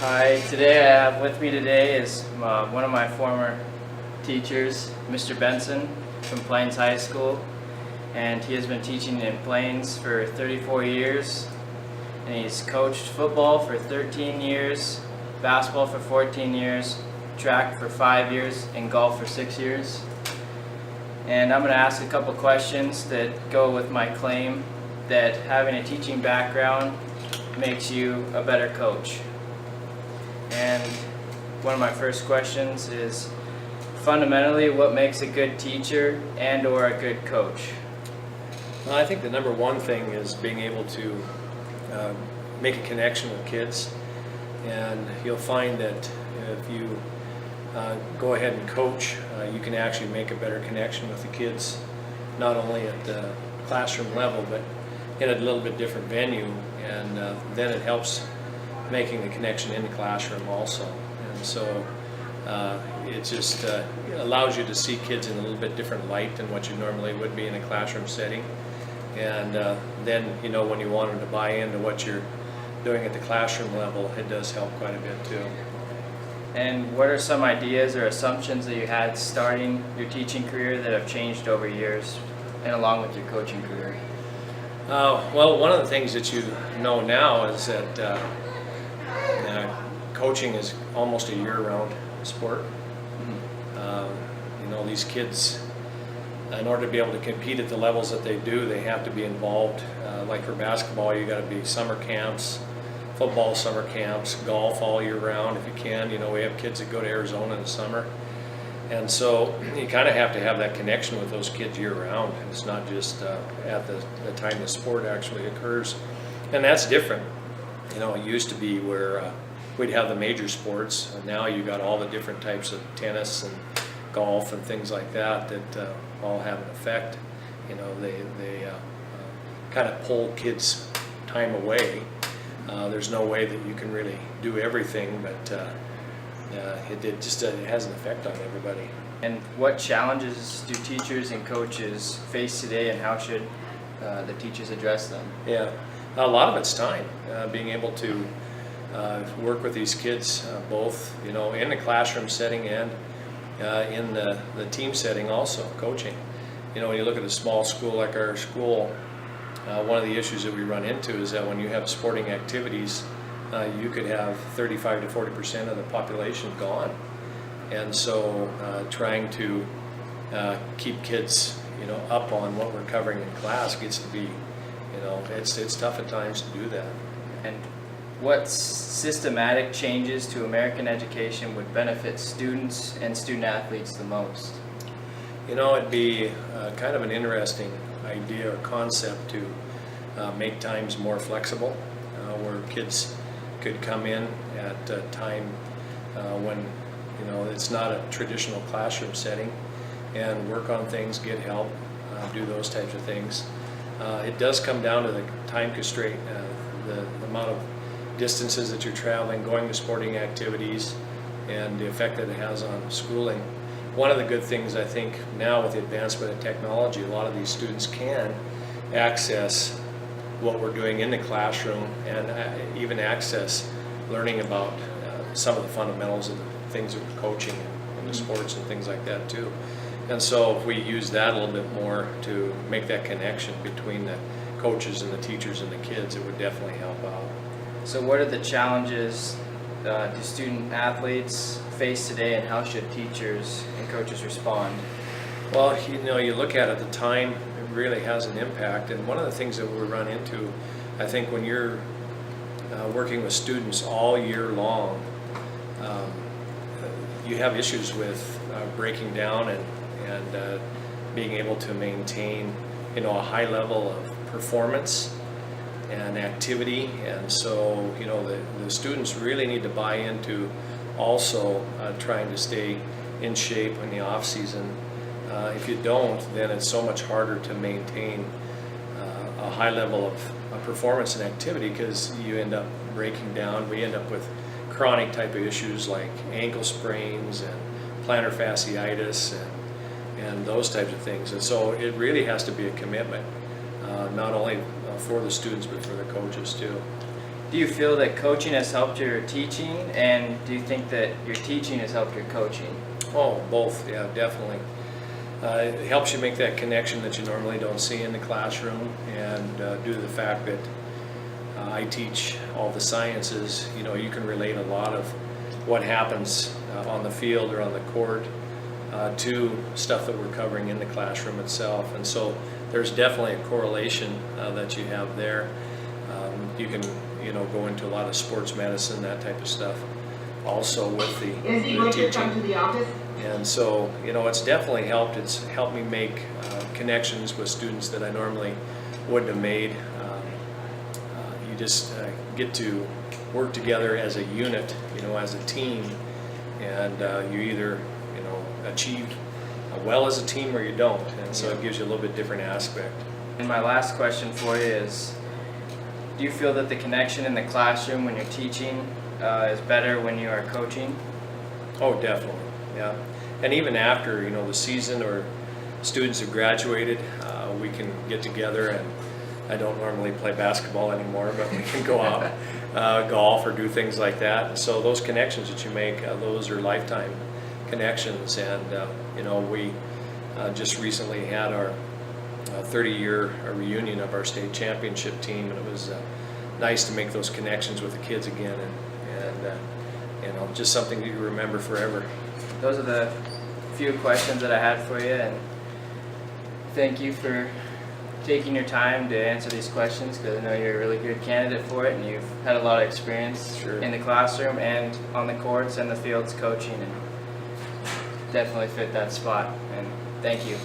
Hi, today I have with me today is one of my former teachers, Mr. Benson from Plains High School, and he has been teaching in Plains for 34 years, and he's coached football for 13 years, basketball for 14 years, track for 5 years, and golf for 6 years. And I'm going to ask a couple questions that go with my claim that having a teaching background makes you a better coach. And one of my first questions is, fundamentally, what makes a good teacher and or a good coach? Well, I think the number one thing is being able to make a connection with kids, and you'll find that if you go ahead and coach, you can actually make a better connection with the kids, not only at the classroom level, but in a little bit different venue, and then it helps making the connection in the classroom also. And so it just allows you to see kids in a little bit different light than what you normally would be in a classroom setting. And then, when you want them to buy into what you're doing at the classroom level, it does help quite a bit too. And what are some ideas or assumptions that you had starting your teaching career that have changed over years and along with your coaching career? Well, one of the things that you know now is that coaching is almost a year-round sport. These kids, in order to be able to compete at the levels that they do, they have to be involved. Like for basketball, you got to be summer camps, football summer camps, golf all year round if you can. We have kids that go to Arizona in the summer. And so you kind of have to have that connection with those kids year round. It's not just at the time the sport actually occurs. And that's different. It used to be where we'd have the major sports, and now you got all the different types of tennis and golf and things like that all have an effect. They kind of pull kids' time away. There's no way that you can really do everything, but it has an effect on everybody. And what challenges do teachers and coaches face today, and how should the teachers address them? Yeah, a lot of it's time. Being able to work with these kids, both in the classroom setting and in the team setting also, coaching. When you look at a small school like our school, one of the issues that we run into is that when you have sporting activities, you could have 35 to 40% of the population gone. And so trying to keep kids up on what we're covering in class gets to be, it's tough at times to do that. And what systematic changes to American education would benefit students and student athletes the most? It'd be kind of an interesting idea or concept to make times more flexible, where kids could come in at a time when it's not a traditional classroom setting, and work on things, get help, do those types of things. It does come down to the time constraint, the amount of distances that you're traveling, going to sporting activities, and the effect that it has on schooling. One of the good things I think now with the advancement of technology, a lot of these students can access what we're doing in the classroom, and even access learning about some of the fundamentals of the things that we're coaching in the sports and things like that too. And so if we use that a little bit more to make that connection between the coaches and the teachers and the kids, it would definitely help out. So what are the challenges do student athletes face today, and how should teachers and coaches respond? Well, you look at it, the time it really has an impact, and one of the things that we run into, I think, when you're working with students all year long, you have issues with breaking down and being able to maintain a high level of performance and activity. And so the students really need to buy into also trying to stay in shape in the off season. If you don't, then it's so much harder to maintain a high level of performance and activity, because you end up breaking down. We end up with chronic type of issues like ankle sprains and plantar fasciitis and those types of things. And so it really has to be a commitment, not only for the students but for the coaches too. Do you feel that coaching has helped your teaching, and do you think that your teaching has helped your coaching? Oh, both, yeah, definitely. It helps you make that connection that you normally don't see in the classroom, and due to the fact that I teach all the sciences, you know, you can relate a lot of what happens on the field or on the court to stuff that we're covering in the classroom itself. And so there's definitely a correlation that you have there. You can, you know, go into a lot of sports medicine, that type of stuff, also with the Is he going to teaching. come to the office? And so, you know, it's definitely helped. It's helped me make connections with students that I normally wouldn't have made. You just get to work together as a unit, you know, as a team, and you either, you know, achieve well as a team or you don't. And so it gives you a little bit different aspect. And my last question for you is, do you feel that the connection in the classroom when you're teaching is better when you are coaching? Oh, definitely, yeah. And even after, you know, the season or students have graduated, we can get together, and I don't normally play basketball anymore, but we can go out, golf or do things like that. And so those connections that you make, those are lifetime connections. And, you know, we just recently had our 30-year reunion of our state championship team, and it was nice to make those connections with the kids again, and you know, just something that you remember forever. Those are the few questions that I had for you, and thank you for taking your time to answer these questions, because I know you're a really good candidate for it, and you've had a lot of experience Sure. in the classroom and on the courts and the fields coaching, and definitely fit that spot. And thank you.